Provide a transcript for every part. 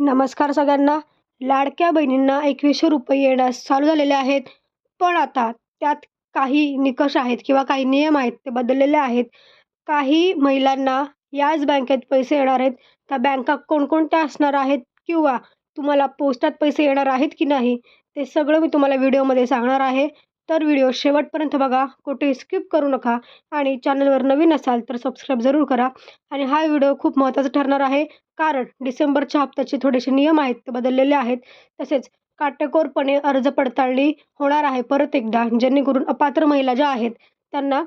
नमस्कार सगळ्यांना. लाडक्या बहिणींना ₹2100 येण्यास चालू झालेले आहेत. पण आता त्यात काही निकष आहेत किंवा काही नियम आहेत ते बदललेले आहेत. काही महिलांना याच बँकेत पैसे येणार आहेत. त्या बँका कोणकोणत्या असणार आहेत किंवा तुम्हाला पोस्टात पैसे येणार आहेत की नाही, ते सगळं मी तुम्हाला व्हिडिओमध्ये सांगणार आहे. तर व्हिडिओ शेवटपर्यंत बघा, कुठेही स्किप करू नका आणि चॅनलवर नवीन असाल तर सबस्क्राईब जरूर करा. आणि हा व्हिडिओ खूप महत्त्वाचा ठरणार आहे, कारण डिसेंबरच्या हप्त्याचे थोडेसे नियम आहेत ते बदललेले आहेत. तसेच काटेकोरपणे अर्ज पडताळणी होणार आहे परत एकदा, जेणेकरून अपात्र महिला ज्या आहेत त्यांना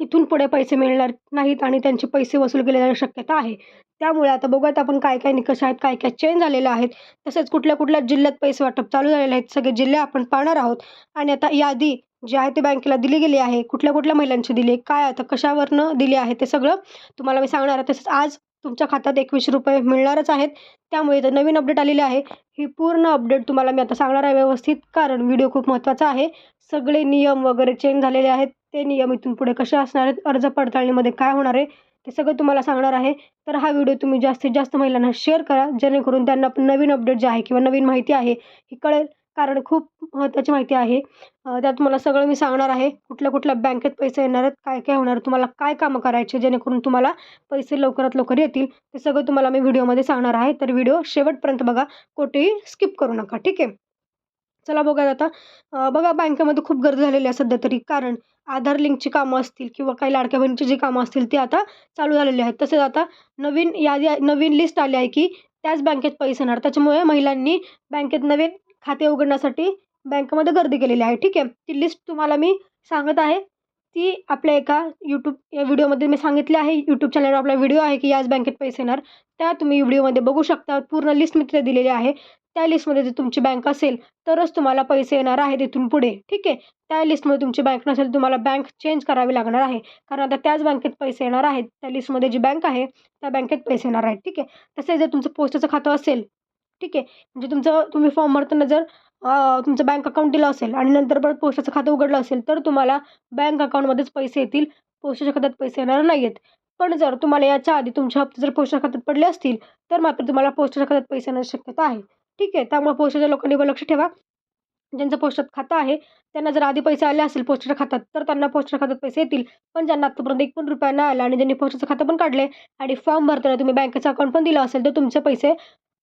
इथून पुढे पैसे मिळणार नाहीत आणि त्यांचे पैसे वसूल केले जाण्याची शक्यता आहे. त्यामुळे आता बघूयात आपण काय-काय निकष आहेत, काय-काय चेंज झालेले आहेत. तसेच कुठल्या-कुठल्या जिल्ह्यात पैसे वाटप चालू झालेले आहेत. सगळे जिल्हे आपण पाहणार आहोत. आणि आता यादी जी आहे ती बँकेला दिली गेली आहे. कुठल्या-कुठल्या महिलांची दिली आहे, काय आता कशावरनं दिली आहे, ते सगळं तुम्हाला मी सांगणार आहे. तसेच आज तुमच्या खात्यात ₹2100 मिळणारच आहेत. त्यामुळे इथं नवीन अपडेट आलेली आहे. ही पूर्ण अपडेट तुम्हाला मी आता सांगणार आहे व्यवस्थित, कारण व्हिडिओ खूप महत्त्वाचा आहे. सगळे नियम वगैरे चेंज झालेले आहेत. ते नियम इथून पुढे कसे असणार आहेत, अर्ज पडताळणीमध्ये काय होणार आहे, ते सगळं तुम्हाला सांगणार आहे. तर हा व्हिडिओ तुम्ही जास्तीत जास्त महिलांना शेअर करा, जेणेकरून त्यांना पण नवीन अपडेट जे आहे किंवा नवीन माहिती आहे ही कळेल. कारण खूप महत्त्वाची माहिती आहे. त्यात तुम्हाला सगळं मी सांगणार आहे. कुठल्या-कुठल्या बँकेत पैसे येणार आहेत, काय-काय होणार, तुम्हाला काय कामं करायचे जेणेकरून तुम्हाला पैसे लवकरात लवकर येतील, ते सगळं तुम्हाला मी व्हिडिओमध्ये सांगणार आहे. तर व्हिडिओ शेवटपर्यंत बघा, कुठेही स्किप करू नका. ठीक आहे. चला बघूयात आता. बघा, बँकेमध्ये खूप गर्दी झालेली आहे सध्या तरी, कारण आधार लिंकची कामं असतील किंवा काही लाडक्या बहिणीची जी कामं असतील ती आता चालू झालेली आहेत. तसेच आता नवीन यादी नवीन लिस्ट आली आहे की त्याच बँकेत पैसे येणार. त्याच्यामुळे महिलांनी बँकेत नवीन खाते उघडण्यासाठी बँकेमध्ये गर्दी केलेली आहे. ठीक आहे. ती लिस्ट तुम्हाला मी सांगत आहे. ती आपल्या एका या व्हिडिओमध्ये मी सांगितले आहे. यूट्यूब चॅनलवर आपला व्हिडिओ आहे की याच बँकेत पैसे येणार. त्या तुम्ही व्हिडिओमध्ये बघू शकता. पूर्ण लिस्ट मी तिथे दिलेली आहे. त्या लिस्टमध्ये जर तुमची बँक असेल तरच तुम्हाला पैसे येणार आहेत इथून पुढे. ठीक आहे. त्या लिस्टमध्ये तुमची बँक नसेल, तुम्हाला बँक चेंज करावी लागणार आहे. कारण आता त्याच बँकेत पैसे येणार आहेत. त्या लिस्टमध्ये जी बँक आहे त्या बँकेत पैसे येणार आहेत. ठीक आहे. तसेच जर तुमचं पोस्टाचं खातं असेल, ठीक आहे, म्हणजे तुम्ही फॉर्म भरताना जर तुमचं बँक अकाउंट दिलं असेल आणि नंतर परत पोस्टाचं खातं उघडलं असेल, तर तुम्हाला बँक अकाउंटमध्येच पैसे येतील. पोस्टाच्या खात्यात पैसे येणार नाही आहेत. पण जर तुम्हाला याच्या आधी तुमचे हप्ते जर पोस्टाच्या खात्यात पडले असतील, तर मात्र तुम्हाला पोस्टाच्या खात्यात पैसे येण्याची शक्यता आहे. ठीक आहे. त्यामुळे पोस्टाच्या लोकांनी पण लक्ष ठेवा. ज्यांचं पोस्टात खातं आहे, त्यांना जर आधी पैसे आले असेल पोस्टाच्या खात्यात, तर त्यांना पोस्टाच्या खात्यात पैसे येतील. पण ज्यांना आत्तापर्यंत ₹1 पण नाही आला आणि ज्यांनी पोस्टाचं खातं पण काढले आणि फॉर्म भरताना तुम्ही बँकेचं अकाउंट पण दिलं असेल, तर तुमचे पैसे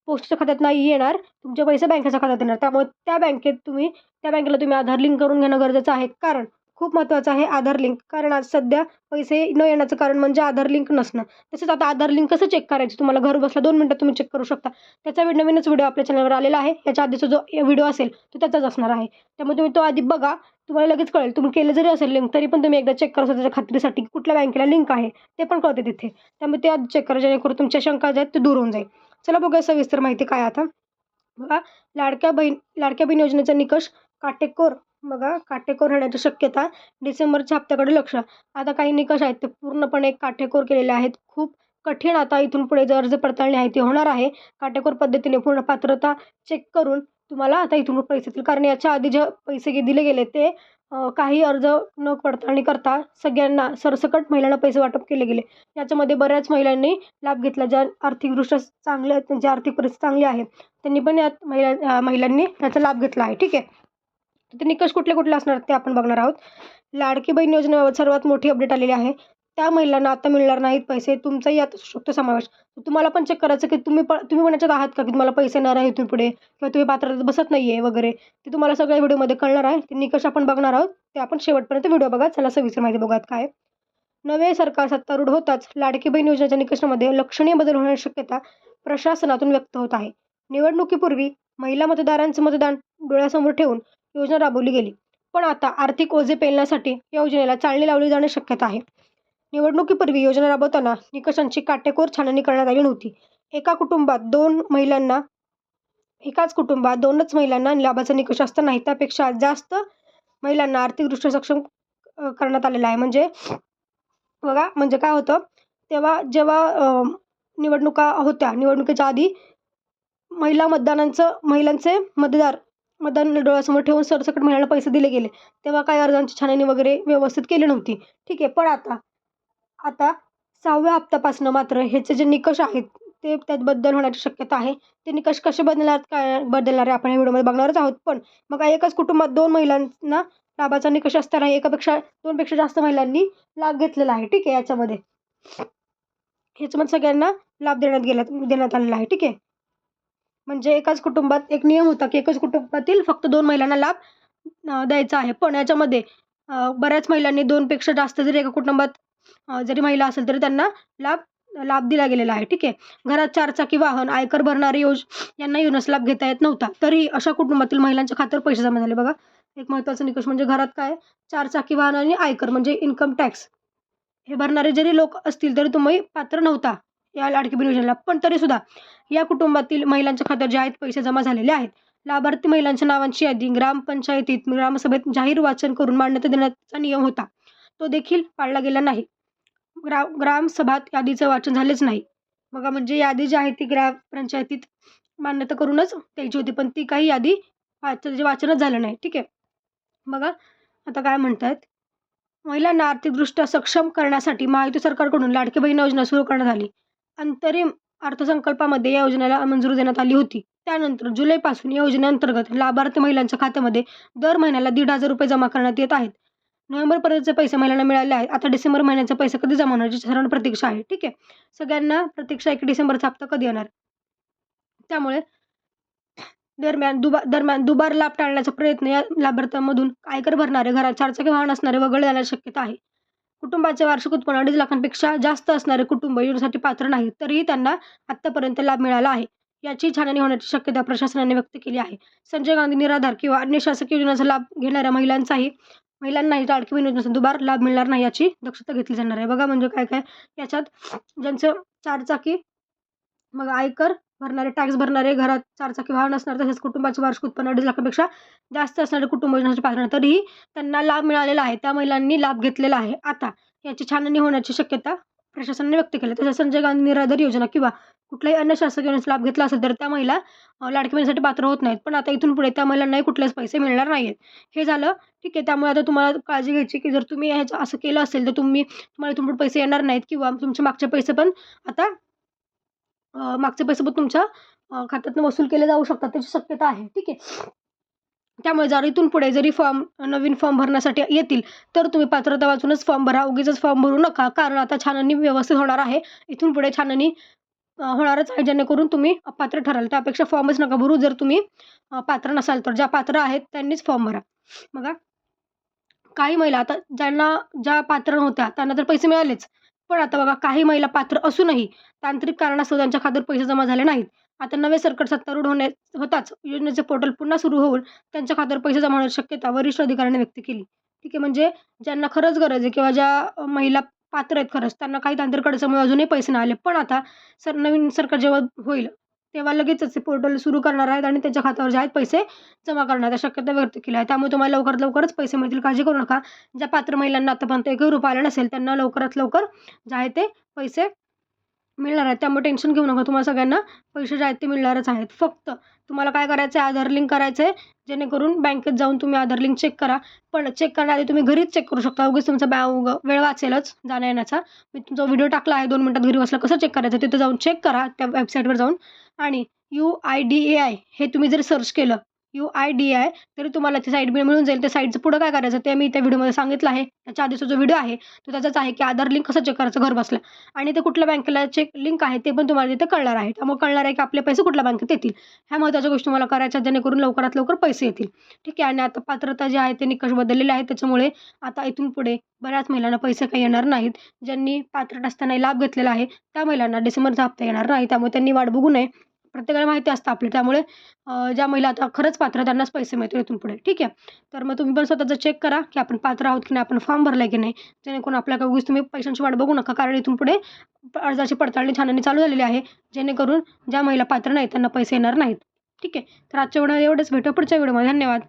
पोस्टाच्या खात्यात नाही येणार. तुमचे पैसे बँकेच्या खात्यात येणार. त्यामुळे त्या बँकेला तुम्ही आधार लिंक करून घेणं गरजेचं आहे. कारण खूप महत्त्वाचं आहे आधार लिंक. कारण आज सध्या पैसे न येण्याचं कारण म्हणजे आधार लिंक नसणं. तसेच आता आधार लिंक कसं चेक करायचं, तुम्हाला घर बसल्या 2 मिनिटात तुम्ही चेक करू शकता. त्याचा नवीनच व्हिडिओ आपल्या चॅनलवर आलेला आहे. याच्या आधीचा जो व्हिडिओ असेल तो त्याचाच असणार आहे. त्यामुळे तुम्ही तो आधी बघा. तुम्हाला लगेच कळेल. तुम्ही केलं जरी असेल लिंक, तरी पण तुम्ही एकदा चेक करा त्याच्या खात्रीसाठी कुठल्या बँकेला लिंक आहे ते पण कळते तिथे. त्यामुळे ते आधी चेक करा, जेणेकरून तुमच्या शंका ज्या आहेत ते दूर होऊन जाईल. चला बघूया सविस्तर माहिती काय आता. बघा, लाडक्या बहीण योजनेचा निकष काटेकोर राहण्याची शक्यता. डिसेंबरच्या हप्त्याकडे लक्ष. आता काही निकष आहेत ते पूर्णपणे काटेकोर केलेले आहेत. खूप कठीण आता इथून पुढे जो अर्ज पडताळणी आहे ती होणार आहे. काटेकोर पद्धतीने पूर्ण पात्रता चेक करून तुम्हाला आता इथून पैसे येतील. कारण याच्या आधी जे पैसे दिले गेले ते काही अर्ज न पडताळणी करता सगळ्यांना सरसकट महिलांना पैसे वाटप केले गेले. याच्यामध्ये बऱ्याच महिलांनी लाभ घेतला. ज्या आर्थिकदृष्ट्या चांगल्या आहेत, त्यांची आर्थिक परिस्थिती चांगली आहे, त्यांनी पण यात महिलांनी याचा लाभ घेतला आहे. ठीक आहे. ते निकष कुठले असणार ते आपण बघणार आहोत. लाडकी बहीण योजनेबाबत सर्वात मोठी अपडेट आलेली आहे. त्या महिलांना आता मिळणार नाहीत पैसे. तुमचाही यात असू शकतो समावेश. तुम्हाला पण चेक करायचं की तुम्ही पण याच्यात आहात का, की तुम्हाला पैसे येणार आहे इथून पुढे, किंवा तुम्ही पात्रतेत बसत नाही आहे वगैरे. ते तुम्हाला सगळ्या व्हिडिओमध्ये कळणार आहे. ते निकष आपण बघणार आहोत. ते आपण शेवटपर्यंत व्हिडिओ बघा. चला सविस्तर माहिती बघूयात काय. नवे सरकार सत्तारूढ होताच लाडकी बहीण योजनेच्या निकषामध्ये लक्षणीय बदल होण्याची शक्यता प्रशासनातून व्यक्त होत आहे. निवडणुकीपूर्वी महिला मतदारांचं मतदान डोळ्यासमोर ठेवून योजना राबवली गेली. पण आता आर्थिक ओझे पेलण्यासाठी या योजनेला चालणी लावली जाण्याची शक्यता आहे. निवडणुकीपूर्वी योजना राबवताना निकषांची काटेकोर छाननी करण्यात आली नव्हती. एकाच कुटुंबात 2च महिलांना लाभाचा निकष असतानाही त्यापेक्षा जास्त महिलांना आर्थिकदृष्ट्या सक्षम करण्यात आलेला आहे. म्हणजे बघा, म्हणजे काय होतं, जेव्हा निवडणुका होत्या, निवडणुकीच्या आधी महिलांचे मतदान डोळ्यासमोर ठेवून सरसकट महिलांना पैसे दिले गेले. तेव्हा काही अर्जांची छाननी वगैरे व्यवस्थित केली नव्हती. ठीक आहे. पण आता 6व्या हप्त्यापासून मात्र ह्याचे जे निकष आहेत ते त्यात बदल होण्याची शक्यता आहे. ते निकष कसे बदलणार आहे आपण या व्हिडिओमध्ये बघणारच आहोत. पण मग एकाच कुटुंबात 2 महिलांना लाभाचा निकष असताना एकापेक्षा 2 पेक्षा जास्त महिलांनी लाभ घेतलेला आहे. ठीक आहे याच्यामध्ये. ह्याच्यामध्ये सगळ्यांना लाभ देण्यात आलेला आहे. ठीक आहे. म्हणजे एकाच कुटुंबात एक नियम होता, की एकाच कुटुंबातील फक्त 2 महिलांना लाभ द्यायचा आहे. पण याच्यामध्ये बऱ्याच महिलांनी 2 पेक्षा जास्त जरी एका कुटुंबात जरी महिला असेल तरी त्यांना लाभ लाभ दिला गेलेला आहे. ठीक आहे. घरात 4 चाकी वाहन, आयकर भरणारे यांना योजनेचा लाभ घेता येत नव्हता. तरी अशा कुटुंबातील महिलांच्या खात्यावर पैसे जमा झाले. बघा, एक महत्त्वाचा निकष म्हणजे घरात काय 4 चाकी वाहन आणि आयकर म्हणजे इन्कम टॅक्स हे भरणारे जरी लोक असतील तरी तुम्ही पात्र नव्हता या लाडकी बहीण योजनेला. पण तरीसुद्धा या कुटुंबातील महिलांच्या खात्यावर जे आहेत पैसे जमा झालेले आहेत. लाभार्थी महिलांच्या नावांची यादी ग्रामपंचायतीत, ग्रामसभेत जाहीर वाचन करून मान्यता देण्याचा नियम होता. तो देखील पाळला गेला नाही. ग्रामसभात यादीचं वाचन झालेच नाही. बघा, म्हणजे यादी जी आहे ती ग्रामपंचायतीत मान्यता करूनच द्यायची होती, पण ती काही यादी वाचनच झालं नाही. ठीक आहे. बघा, आता काय म्हणतायत, महिलांना आर्थिकदृष्ट्या सक्षम करण्यासाठी महायुती सरकारकडून लाडकी बहीण योजना सुरू करण्यात आली. अंतरिम अर्थसंकल्पामध्ये या योजनेला मंजुरी देण्यात आली होती. त्यानंतर जुलैपासून या योजनेअंतर्गत लाभार्थी महिलांच्या खात्यामध्ये दर महिन्याला ₹1,500 जमा करण्यात येत आहेत. नोव्हेंबरपर्यंतचे पैसे महिलांना मिळाले आहेत. आता डिसेंबर महिन्याचे पैसे कधी जमा होण्याची सर्वांना प्रतीक्षा आहे. ठीक आहे. सगळ्यांना प्रतीक्षा आहे की डिसेंबरचा हप्ता कधी येणार. त्यामुळे दरम्यान दुबार लाभ टाळण्याचा प्रयत्न या लाभार्थ्यांमधून आयकर भरणारे, घरात 4 चाकी वाहन असणारे वगळले जाण्याची शक्यता आहे. कुटुंबाचे वार्षिक उत्पन्न 2.5 लाखांपेक्षा जास्त असणारे कुटुंब योजनेसाठी पात्र नाहीत, तरीही त्यांना आत्तापर्यंत लाभ मिळाला आहे. याची छाननी होण्याची शक्यता प्रशासनाने व्यक्त केली आहे. संजय गांधी निराधार किंवा अन्य शासकीय योजनांचा लाभ घेणाऱ्या महिलांनाही लाडकी बहीण योजनेचा दुबार लाभ मिळणार नाही याची दक्षता घेतली जाणार आहे. बघा, म्हणजे काय याच्यात ज्यांचं 4 चाकी, मग आयकर भरणारे, टॅक्स भरणारे, घरात 4 चाकी वाहन असणार, तसेच कुटुंबाचे वार्षिक उत्पन्न 2.5 लाखांपेक्षा जास्त असणारे कुटुंब योजनेचे पात्र, तरीही त्यांना लाभ मिळालेला आहे. त्या महिलांनी लाभ घेतलेला आहे. आता याची छाननी होण्याची शक्यता प्रशासनाने व्यक्त केली. तसेच संजय गांधी निराधार योजना किंवा कुठल्याही अन्य शासकीय योजनेचा लाभ घेतला असेल तर त्या महिला लाडकी बहिणीसाठी पात्र होत नाहीत. पण आता इथून पुढे त्या महिलांनाही कुठलेच पैसे मिळणार नाही आहेत. हे झालं. ठीक आहे. त्यामुळे आता तुम्हाला काळजी घ्यायची की जर तुम्ही असं केलं असेल तर तुम्हाला इथून पुढे पैसे येणार नाहीत किंवा तुमचे मागचे पैसे पण तुमच्या खात्यातून वसूल केले जाऊ शकतात. त्याची शक्यता आहे. ठीक आहे. त्यामुळे जर इथून पुढे जरी नवीन फॉर्म भरण्यासाठी येतील तर तुम्ही पात्रता वाचूनच फॉर्म भरा. उगीचच फॉर्म भरू नका, कारण आता छाननी व्यवस्थित होणार आहे. इथून पुढे छाननी होणारच आहे, जेणेकरून तुम्ही अपात्र ठराल. त्यापेक्षा फॉर्मच नका भरू जर तुम्ही पात्र नसाल तर. ज्या पात्र आहेत त्यांनीच फॉर्म भरा. बघा, काही महिला आता ज्या पात्र होत्या त्यांना तर पैसे मिळालेच. पण आता बघा, काही महिला पात्र असूनही तांत्रिक कारणास्तव त्यांच्या खात्यावर पैसे जमा झाले नाहीत. आता नवे सरकार सत्तारूढ होताच योजनेचे पोर्टल पुन्हा सुरू होऊन त्यांच्या खात्यावर पैसे जमा होण्याची शक्यता वरिष्ठ अधिकाऱ्यांनी व्यक्त केली. ठीक आहे. म्हणजे ज्यांना खरंच गरज आहे किंवा ज्या महिला पात्र आहेत खरंच, त्यांना काही तांत्रिक अडचणीमुळे अजूनही पैसे नाही आले. पण आता नवीन सरकार जेव्हा होईल तेव्हा लगेचच ते पोर्टल सुरू करणार आहेत आणि त्यांच्या खात्यावर जे आहेत पैसे जमा करण्याची शक्यता व्यक्त केली आहे. त्यामुळे तुम्हाला लवकरच पैसे मिळतील. काळजी करू नका. ज्या पात्र महिलांना आतापर्यंत ₹1 आला नसेल त्यांना लवकरात लवकर जे आहे ते पैसे मिळणार आहेत. त्यामुळे टेन्शन घेऊ नका. तुम्हाला सगळ्यांना पैसे जे आहेत ते मिळणारच आहेत. फक्त तुम्हाला काय करायचं आहे, आधार लिंक करायचं आहे, जेणेकरून बँकेत जाऊन तुम्ही आधार लिंक चेक करा. पण चेक करण्याआधी तुम्ही घरीच चेक करू शकता. उगीच तुमचा वेळ वाचेलच जाण्या-येण्याचा. मी तुमचा व्हिडिओ टाकला आहे 2 मिनिटात घरी बसला कसं चेक करायचं, तिथे जाऊन चेक करा त्या वेबसाईटवर जाऊन. आणि UIDAI हे तुम्ही जर सर्च केलं UIDAI तरी तुम्हाला ती साईट मिळून जाईल. त्या साईटचं पुढं काय करायचं ते मी त्या व्हिडिओमध्ये सांगितलं आहे. त्याच्या आधीचा जो व्हिडिओ आहे तो त्याचाच आहे की आधार लिंक कसं चेक करायचं घर बसल्या. आणि ते कुठल्या बँकेला चेक लिंक आहे ते पण तुम्हाला तिथे कळणार आहे. त्यामुळे कळणार आहे की आपले पैसे कुठल्या बँकेत येतील. ह्या महत्त्वाच्या गोष्टी तुम्हाला करायच्या, जेणेकरून लवकरात लवकर पैसे येतील. ठीक आहे. आणि आता पात्रता जे आहे ते निकष बदललेले आहेत. त्याच्यामुळे आता इथून पुढे बऱ्याच महिलांना पैसे काही येणार नाहीत. ज्यांनी पात्र नसतानाही लाभ घेतलेला आहे त्या महिलांना डिसेंबरचा हप्ता येणार नाही. त्यामुळे त्यांनी वाट बघू नये. प्रत्येकाला माहिती असतं आपली. त्यामुळे ज्या महिला आता खरंच पात्र त्यांनाच पैसे मिळतील इथून पुढे. ठीक आहे. तर मग तुम्ही पण स्वतःचं चेक करा की आपण पात्र आहोत की नाही, आपण फॉर्म भरला की नाही, जेणेकरून आपल्याला उगीच तुम्ही पैशांची वाट बघू नका. कारण इथून पुढे अर्जाची पडताळणी छाननी चालू झालेली आहे, जेणेकरून ज्या महिला पात्र नाहीत त्यांना पैसे येणार नाहीत. ठीक आहे. तर आजच्या व्हिडिओ एवढंच. भेटू पुढच्या व्हिडिओमध्ये. धन्यवाद.